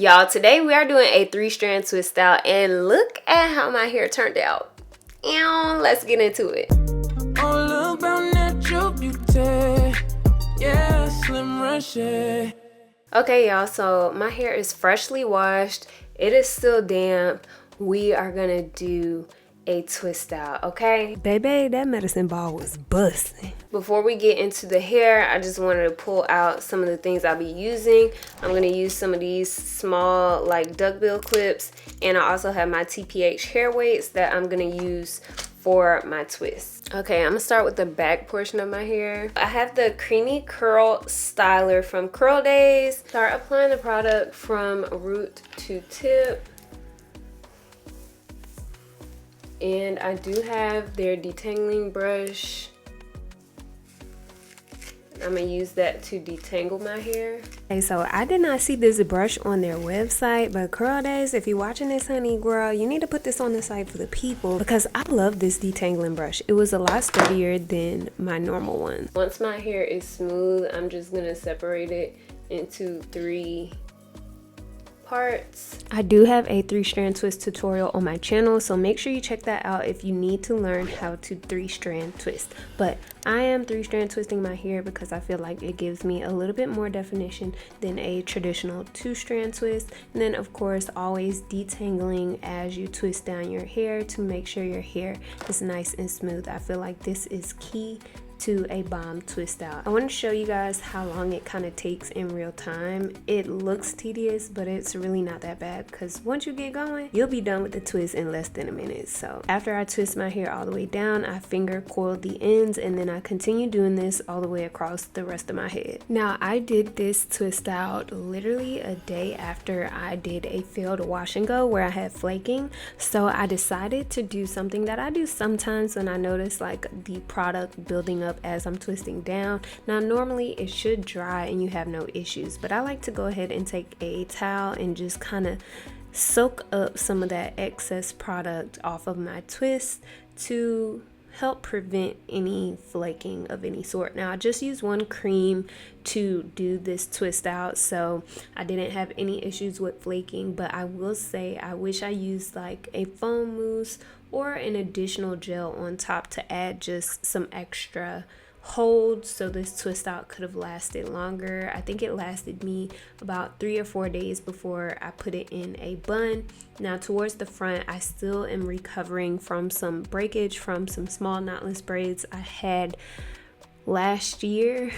Y'all, today we are doing a 3-strand twist out, and look at how my hair turned out. Let's get into it. All about natural beauty. Yeah, slim Reshae. Okay, y'all, so my hair is freshly washed. It is still damp. We are gonna do a twist out, okay? Baby, that medicine ball was busting. Before we get into the hair, I just wanted to pull out some of the things I'll be using. I'm gonna use some of these small like duckbill clips, and I also have my TPH hair weights that I'm gonna use for my twist. Okay, I'm gonna start with the back portion of my hair. I have the creamy curl styler from Curldaze. Start applying the product from root to tip. And I do have their detangling brush. I'm gonna use that to detangle my hair. Okay, so I did not see this brush on their website, but Curldaze, if you're watching this, honey girl, you need to put this on the site for the people because I love this detangling brush. It was a lot sturdier than my normal one. Once my hair is smooth, I'm just gonna separate it into 3 parts. I do have a 3-strand twist tutorial on my channel, so make sure you check that out if you need to learn how to 3-strand twist. But I am 3-strand twisting my hair because I feel like it gives me a little bit more definition than a traditional 2-strand twist. And then of course, always detangling as you twist down your hair to make sure your hair is nice and smooth. I feel like this is key to a bomb twist out. I want to show you guys how long it kind of takes in real time. It looks tedious, but it's really not that bad because once you get going, you'll be done with the twist in less than a minute. So after I twist my hair all the way down, I finger coil the ends, and then I continue doing this all the way across the rest of my head. Now I did this twist out literally a day after I did a failed wash and go where I had flaking. So I decided to do something that I do sometimes when I notice like the product building up as I'm twisting down. Now normally it should dry and you have no issues, but I like to go ahead and take a towel and just kind of soak up some of that excess product off of my twist to help prevent any flaking of any sort. Now I just used one cream to do this twist out, so I didn't have any issues with flaking, but I will say I wish I used like a foam mousse or an additional gel on top to add just some extra hold so this twist out could have lasted longer. I think it lasted me about 3 or 4 days before I put it in a bun. Now towards the front, I still am recovering from some breakage from some small knotless braids I had last year.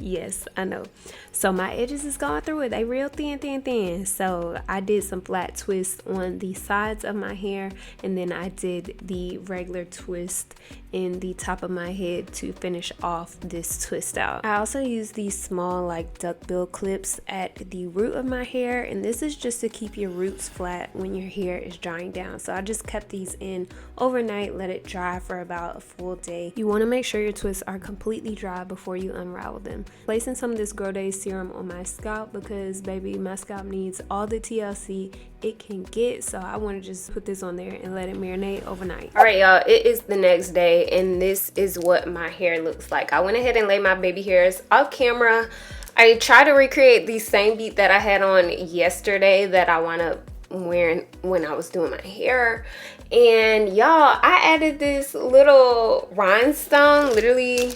Yes, I know. So my edges is going through it. They real thin. So I did some flat twists on the sides of my hair, and then I did the regular twist in the top of my head to finish off this twist out. I also use these small like duckbill clips at the root of my hair, and this is just to keep your roots flat when your hair is drying down. So I just kept these in overnight, let it dry for about a full day. You want to make sure your twists are completely dry before you unravel them. Placing some of this Grow Daze serum on my scalp because baby, my scalp needs all the TLC it can get, so I want to just put this on there and let it marinate overnight. All right, y'all, it is the next day and this is what my hair looks like. I went ahead and laid my baby hairs off camera. I tried to recreate the same beat that I had on yesterday that I wound up wearing when I was doing my hair. And y'all, I added this little rhinestone, literally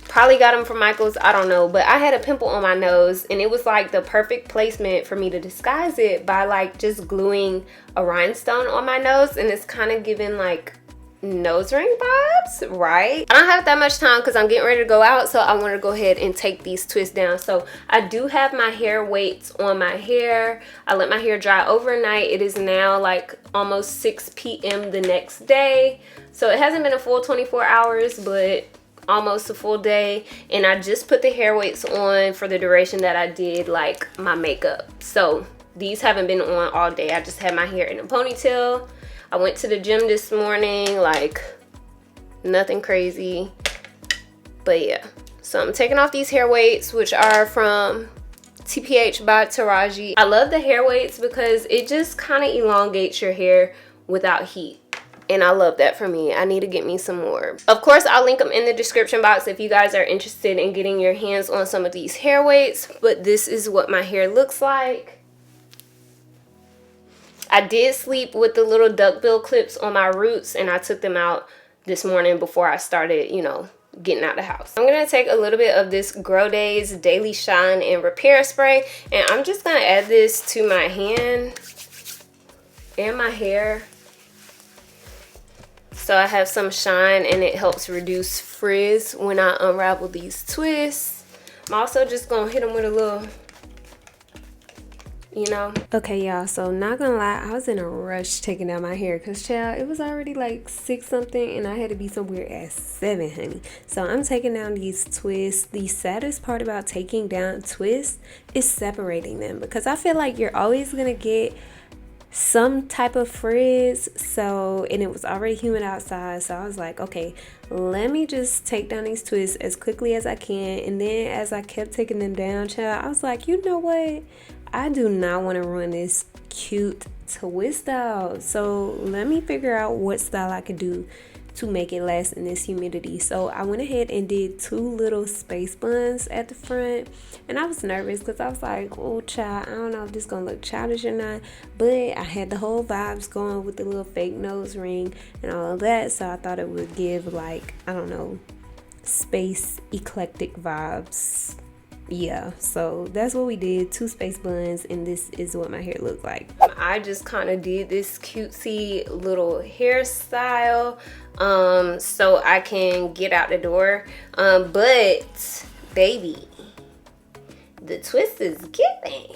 probably got them from Michael's, I don't know, but I had a pimple on my nose and it was like the perfect placement for me to disguise it by like just gluing a rhinestone on my nose, and it's kind of giving like nose ring vibes, right? I don't have that much time because I'm getting ready to go out, so I want to go ahead and take these twists down. So I do have my hair weights on my hair. I let my hair dry overnight. It is now like almost 6 p.m. the next day, so it hasn't been a full 24 hours, but almost a full day. And I just put the hair weights on for the duration that I did like my makeup. So these haven't been on all day. I just had my hair in a ponytail. I went to the gym this morning, like nothing crazy, but yeah. So I'm taking off these hair weights, which are from TPH by Taraji. I love the hair weights because it just kind of elongates your hair without heat. And I love that for me. I need to get me some more. Of course, I'll link them in the description box if you guys are interested in getting your hands on some of these hair weights. But this is what my hair looks like. I did sleep with the little duckbill clips on my roots, and I took them out this morning before I started, you know, getting out the house. I'm gonna take a little bit of this Daze Daily Shine and Repair Spray, and I'm just gonna add this to my hand and my hair, so I have some shine and it helps reduce frizz when I unravel these twists. I'm also just gonna hit them with a little, you know. Okay, y'all, so not gonna lie, I was in a rush taking out my hair because, child, it was already like 6 something and I had to be somewhere at 7, honey. So I'm taking down these twists. The saddest part about taking down twists is separating them, because I feel like you're always gonna get some type of frizz. So, and it was already humid outside, so I was like, okay, let me just take down these twists as quickly as I can. And then as I kept taking them down, child, I was like, you know what, I do not want to ruin this cute twist out, so let me figure out what style I could do to make it last in this humidity. So I went ahead and did 2 little space buns at the front, and I was nervous because I was like, oh child, I don't know if this is gonna look childish or not, but I had the whole vibes going with the little fake nose ring and all of that, so I thought it would give, like, I don't know, space eclectic vibes. Yeah, so that's what we did, 2 space buns, and this is what my hair looked like. I just kind of did this cutesy little hairstyle so I can get out the door, but baby, the twist is giving.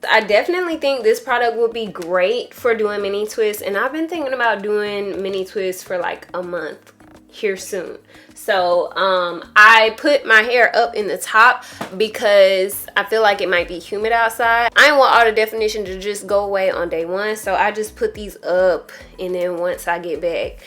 I definitely think this product would be great for doing mini twists, and I've been thinking about doing mini twists for like a month here soon. So I put my hair up in the top because I feel like it might be humid outside. I didn't want all the definition to just go away on day 1, so I just put these up, and then once I get back,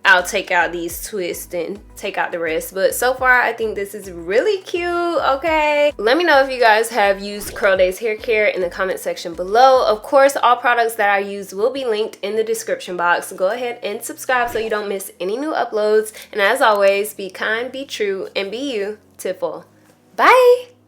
I'll take out these twists and take out the rest. But so far, I think this is really cute, okay? Let me know if you guys have used Daze Hair Care in the comment section below. Of course, all products that I use will be linked in the description box. Go ahead and subscribe so you don't miss any new uploads. And as always, be kind, be true, and be you, Tiffle. Bye!